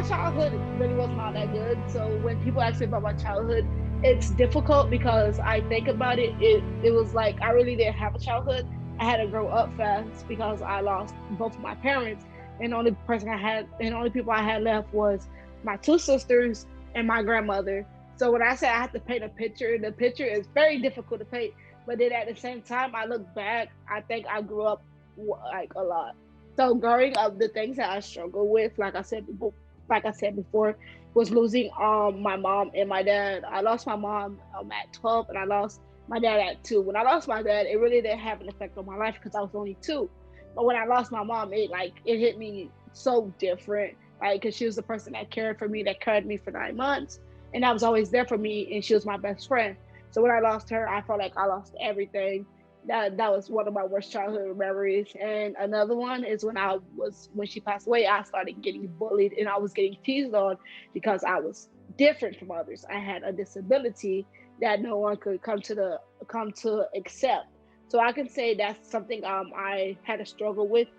my childhood really was not that good. So when people ask me about my childhood, it's difficult because I think about it. It was like I really didn't have a childhood. I had to grow up fast because I lost both of my parents, and the only person I had, and the only people I had left was my two sisters and my grandmother. So when I say I have to paint a picture, the picture is very difficult to paint. But then at the same time, I look back, I think I grew up like a lot. So growing up, the things that I struggle with, like I said before, was losing my mom and my dad. I lost my mom at 12, and I lost my dad at 2. When I lost my dad, it really didn't have an effect on my life because I was only 2. But when I lost my mom, it hit me so different. Like, because she was the person that cared for me, that carried me for 9 months, and that was always there for me, and she was my best friend. So when I lost her, I felt like I lost everything. That was one of my worst childhood memories. And another one is when she passed away, I started getting bullied, and I was getting teased on because I was different from others. I had a disability that no one could come to accept. So I can say that's something I had to struggle with,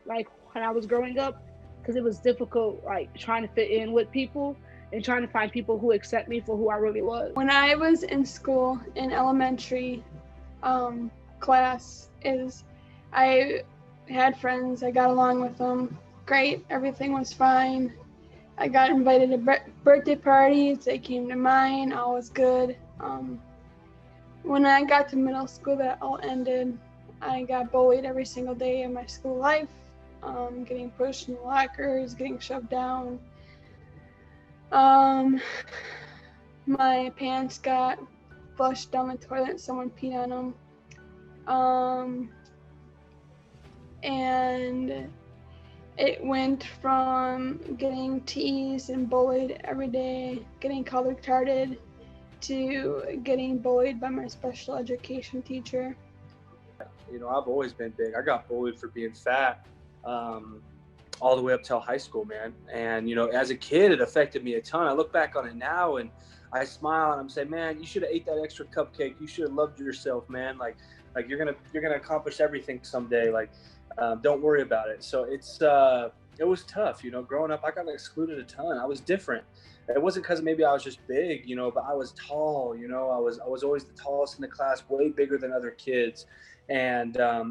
like when I was growing up, because it was difficult, like trying to fit in with people and trying to find people who accept me for who I really was. When I was in school, in elementary class, I had friends, I got along with them great, everything was fine. I got invited to birthday parties, they came to mine, all was good. When I got to middle school, that all ended. I got bullied every single day of my school life, getting pushed in the lockers, getting shoved down. My pants got flushed down the toilet, someone peed on them. And it went from getting teased and bullied every day, getting color retarded, to getting bullied by my special education teacher. You know, I've always been big. I got bullied for being fat all the way up till high school, man. And, you know, as a kid, it affected me a ton. I look back on it now and I smile and I'm saying, man, you should have ate that extra cupcake. You should have loved yourself, man. Like you're gonna accomplish everything someday. Like, don't worry about it. So it was tough, you know. Growing up, I got excluded a ton. I was different. It wasn't because maybe I was just big, you know, but I was tall, you know. I was always the tallest in the class, way bigger than other kids. And I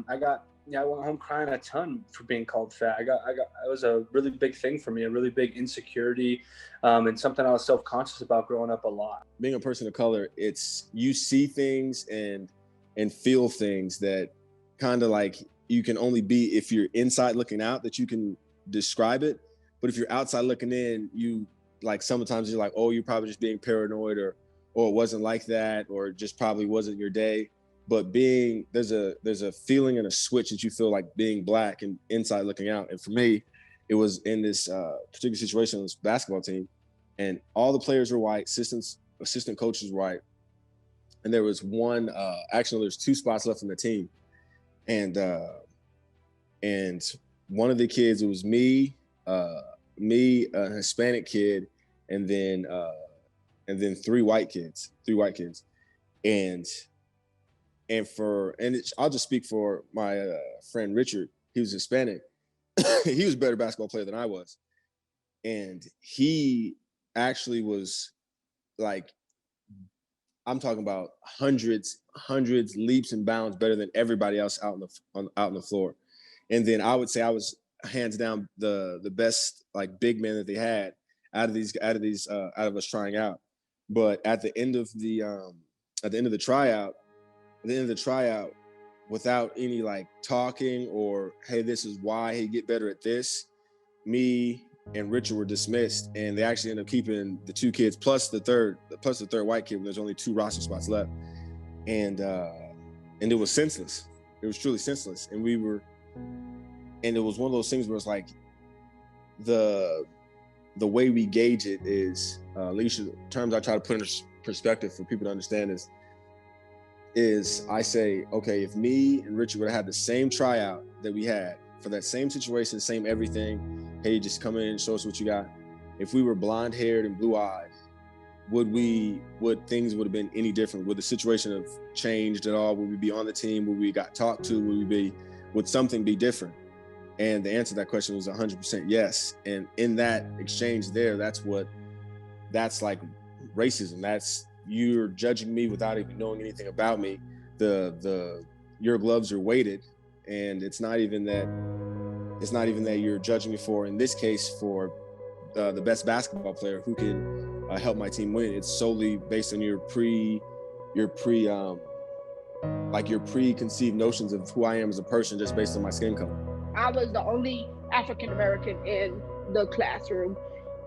went home crying a ton for being called fat. It was a really big thing for me, a really big insecurity, and something I was self-conscious about growing up a lot. Being a person of color, it's you see things and feel things that kind of like you can only be if you're inside looking out, that you can describe it. But if you're outside looking in, you like sometimes you're like, oh, you're probably just being paranoid, or it wasn't like that, or just probably wasn't your day. But there's a feeling and a switch that you feel like being Black and inside looking out. And for me, it was in this particular situation on this basketball team, and all the players were white, assistant coaches were white, and there was one. Actually, there's 2 spots left in the team, and one of the kids, it was me, a Hispanic kid, and then 3 white kids, I'll just speak for my friend Richard. He was Hispanic. He was a better basketball player than I was. And he actually was like, I'm talking about hundreds leaps and bounds better than everybody else out on the floor. And then I would say I was hands down the best like big man that they had out of us trying out. But at the end of the tryout, without any like talking or, hey, this is why, hey, get better at this, me and Richard were dismissed, and they actually ended up keeping the 2 kids plus the third white kid when there's only 2 roster spots left. And it was senseless. It was truly senseless. And it was one of those things where it's like the way we gauge it is, at least the terms I try to put in perspective for people to understand is I say, okay, if me and Richard would have had the same tryout that we had for that same situation, same everything, hey, just come in and show us what you got. If we were blonde haired and blue eyed, would things would have been any different? Would the situation have changed at all? Would we be on the team? Would we got talked to? Would something be different? And the answer to that question was 100% yes. And in that exchange there, that's like racism. That's you're judging me without even knowing anything about me. Your gloves are weighted, and it's not even that you're judging me for, in this case, for the best basketball player who can help my team win. It's solely based on your preconceived notions of who I am as a person just based on my skin color. I was the only African American in the classroom.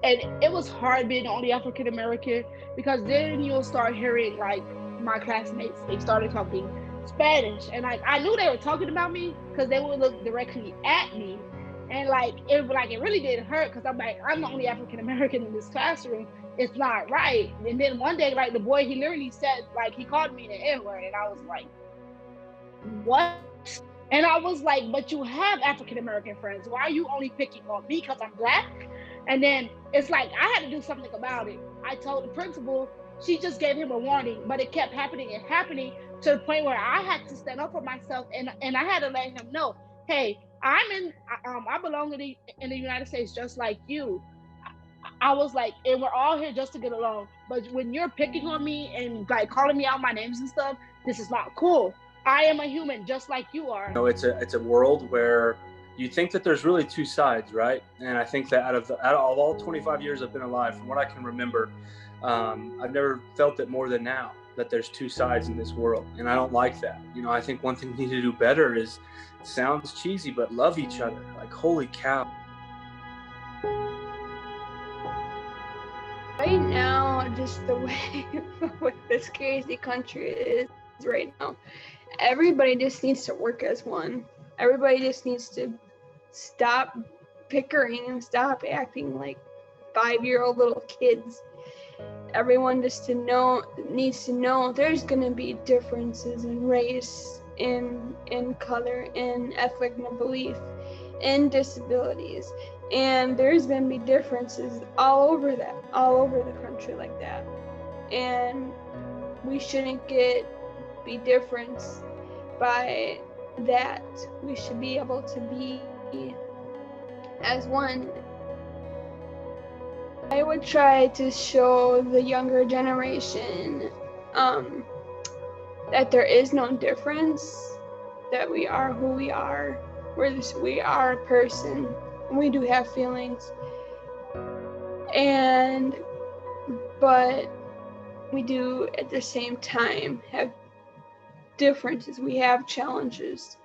And it was hard being the only African American, because then you'll start hearing like my classmates, they started talking Spanish. And like I knew they were talking about me because they would look directly at me. And it really did hurt, because I'm like, I'm the only African American in this classroom. It's not right. And then one day, like the boy, he literally said, like, he called me the N-word, and I was like, what? And I was like, but you have African American friends. Why are you only picking on me because I'm Black? And then it's like, I had to do something about it. I told the principal, she just gave him a warning, but it kept happening and happening to the point where I had to stand up for myself, and I had to let him know, hey, I belong in the United States just like you. I was like, and we're all here just to get along. But when you're picking on me and like calling me out my names and stuff, this is not cool. I am a human just like you are. You know, it's a world where you think that there's really two sides, right? And I think that out of all 25 years I've been alive, from what I can remember, I've never felt it more than now, that there's two sides in this world. And I don't like that. You know, I think one thing we need to do better is, it sounds cheesy, but love each other. Like, holy cow. Right now, just the way with this crazy country is right now, everybody just needs to work as one. Everybody just needs to stop bickering and stop acting like 5-year-old little kids. Everyone just needs to know there's gonna be differences in race, in color, in ethnic belief, in disabilities, and there's gonna be differences all over the country like that. And we shouldn't be different by that. We should be able to be as one. I would try to show the younger generation that there is no difference, that we are who we are. We are a person, and we do have feelings. But we do at the same time have differences. We have challenges,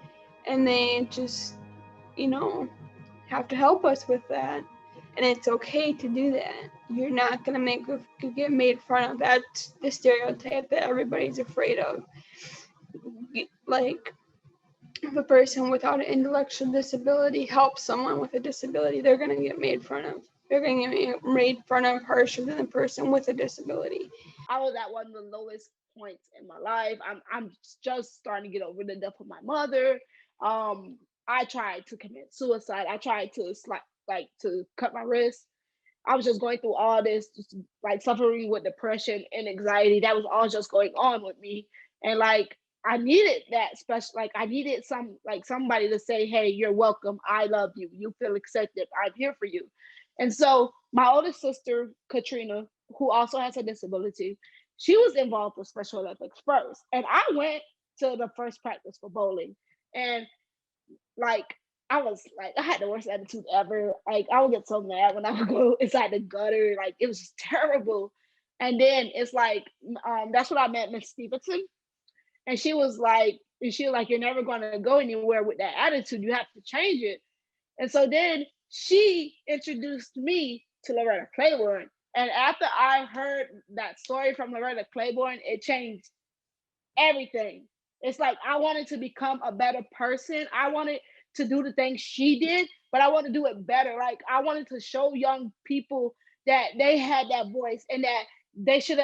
and they just, have to help us with that. And it's okay to do that. You're not gonna get made fun of. That's the stereotype that everybody's afraid of. Like, if a person without an intellectual disability helps someone with a disability, they're gonna get made fun of. They're gonna get made fun of harsher than a person with a disability. I was at one of the lowest points in my life. I'm just starting to get over the death of my mother. I tried to commit suicide. I tried to to cut my wrist. I was just going through all this, just, like, suffering with depression and anxiety. That was all just going on with me. And like, I needed that special, like, I needed somebody to say, hey, you're welcome. I love you. You feel accepted. I'm here for you. And so my oldest sister, Katrina, who also has a disability, she was involved with Special Olympics first. And I went to the first practice for bowling. And like, I had the worst attitude ever. Like, I would get so mad when I would go inside the gutter. Like, it was just terrible. And then it's like, that's when I met Miss Stevenson. And she was like, you're never going to go anywhere with that attitude. You have to change it. And so then she introduced me to Loretta Claiborne. And after I heard that story from Loretta Claiborne, it changed everything. It's like, I wanted to become a better person. I wanted to do the things she did, but I want to do it better. Like, I wanted to show young people that they had that voice, and that they should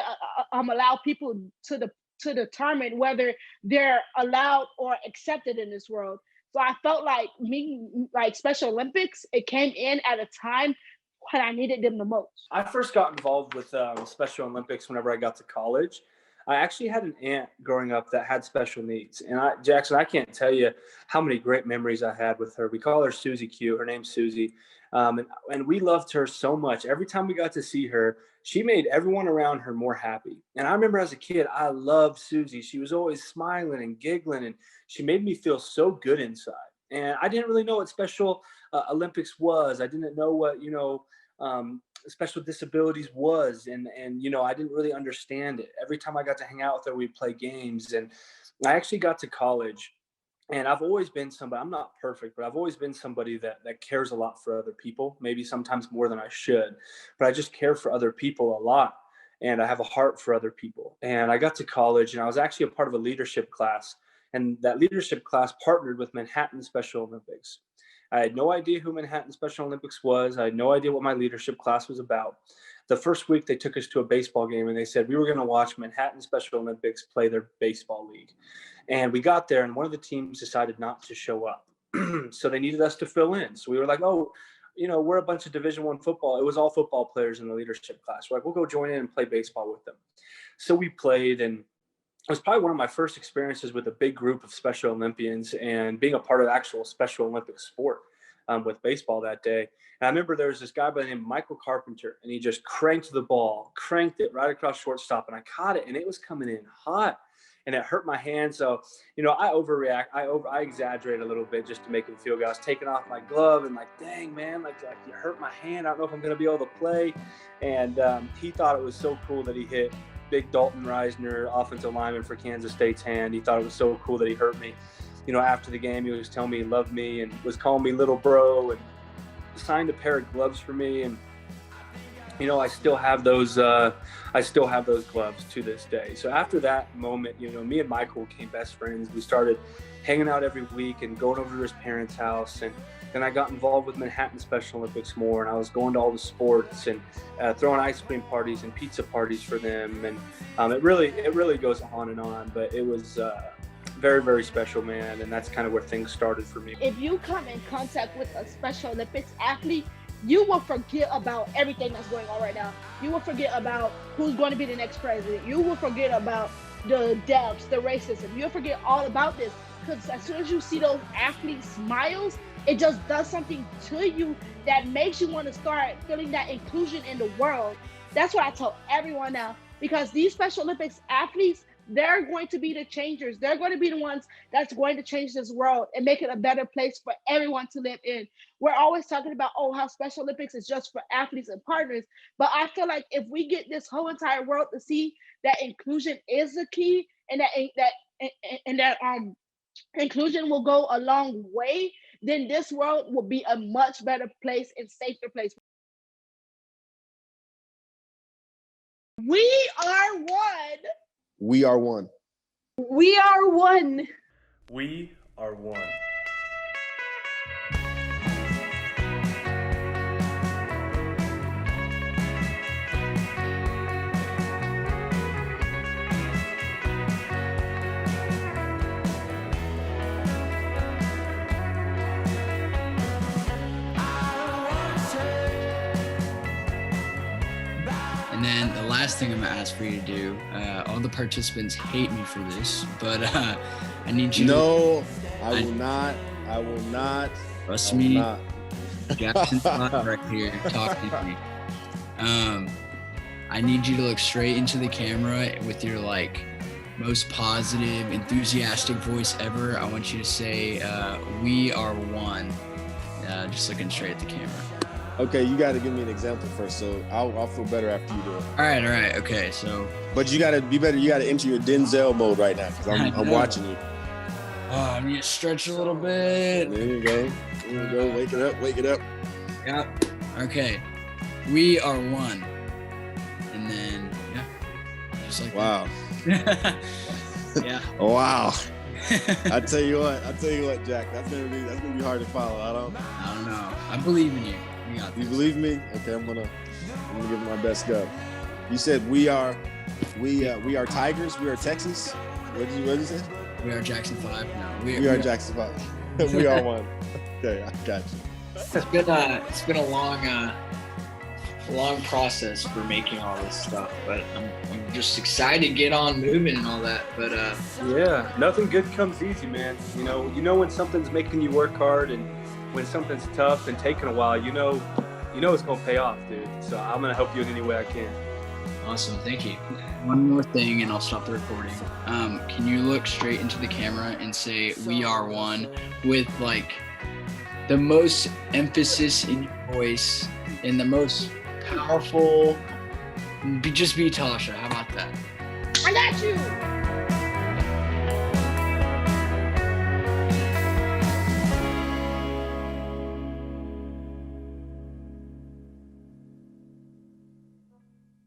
allow people to determine whether they're allowed or accepted in this world. So I felt like Special Olympics, it came in at a time when I needed them the most. I first got involved with Special Olympics whenever I got to college. I actually had an aunt growing up that had special needs. And Jackson, I can't tell you how many great memories I had with her. We call her Susie Q. Her name's Susie. And we loved her so much. Every time we got to see her, she made everyone around her more happy. And I remember as a kid, I loved Susie. She was always smiling and giggling, and she made me feel so good inside. And I didn't really know what Special Olympics was. I didn't know what, special disabilities was. And, I didn't really understand it. Every time I got to hang out with her, we'd play games. And I actually got to college. And I've always been somebody, I'm not perfect, but I've always been somebody that cares a lot for other people, maybe sometimes more than I should, but I just care for other people a lot. And I have a heart for other people. And I got to college, and I was actually a part of a leadership class. And that leadership class partnered with Manhattan Special Olympics. I had no idea who Manhattan Special Olympics was. I had no idea what my leadership class was about. The first week they took us to a baseball game, and they said we were going to watch Manhattan Special Olympics play their baseball league. And we got there, and one of the teams decided not to show up. So they needed us to fill in. So we were like, we're a bunch of Division I football. It was all football players in the leadership class. We're like, we'll go join in and play baseball with them. So we played, and it was probably one of my first experiences with a big group of Special Olympians and being a part of actual Special Olympic sport with baseball that day. And I remember there was this guy by the name of Michael Carpenter, and he just cranked it right across shortstop, and I caught it, and it was coming in hot. And it hurt my hand. So, I overreact. I exaggerate a little bit just to make him feel good. I was taking off my glove and like, dang, man, like you hurt my hand. I don't know if I'm going to be able to play. And he thought it was so cool that he hit big Dalton Risner, offensive lineman for Kansas State's hand. He thought it was so cool that he hurt me. After the game, he was telling me he loved me and was calling me little bro, and signed a pair of gloves for me. And I still have those gloves to this day. So after that moment, me and Michael became best friends. We started hanging out every week and going over to his parents' house. And then I got involved with Manhattan Special Olympics more, and I was going to all the sports and throwing ice cream parties and pizza parties for them. And it really goes on and on, but it was very, very special, man. And that's kind of where things started for me. If you come in contact with a Special Olympics athlete, you will forget about everything that's going on right now. You will forget about who's going to be the next president. You will forget about the deaths, the racism. You'll forget all about this, because as soon as you see those athletes' smiles, it just does something to you that makes you want to start feeling that inclusion in the world. That's what I tell everyone now, because these Special Olympics athletes, they're going to be the changers. They're going to be the ones that's going to change this world and make it a better place for everyone to live in. We're always talking about, how Special Olympics is just for athletes and partners. But I feel like if we get this whole entire world to see that inclusion is the key, and that inclusion will go a long way, then this world will be a much better place and safer place. We are one. We are one. We are one. We are one. And then the last thing I'm gonna ask for you to do, all the participants hate me for this, but I need you. No, I will not. I will not. Trust me. Jackson's not right here talking to me. I need you to look straight into the camera with your most positive, enthusiastic voice ever. I want you to say, "We are one." Just looking straight at the camera. Okay, you got to give me an example first, so I'll feel better after you do it. All right. Okay, so. But you got to be better. You got to enter your Denzel mode right now, because I'm watching you. I need to stretch a little bit. There you go. Wake it up. Yep. Okay. We are one. And then, just like wow. that. Yeah. Wow. I tell you what, Jack. That's gonna be hard to follow. I don't know. I believe in you. You believe me? Okay, I'm gonna give it my best go. You said we are Tigers. We are Texas. What did you say? We are Jackson 5. No, we are Jackson 5. We are one. Okay, I got you. It's been a long long process for making all this stuff, but I'm just excited to get on moving and all that. But yeah, nothing good comes easy, man. You know when something's making you work hard, and when something's tough and taking a while, you know it's gonna pay off, dude. So I'm gonna help you in any way I can. Awesome, thank you. One more thing, and I'll stop the recording. Can you look straight into the camera and say "We are one" with like the most emphasis in your voice and the most powerful? Just be Tasha. How about that? I got you.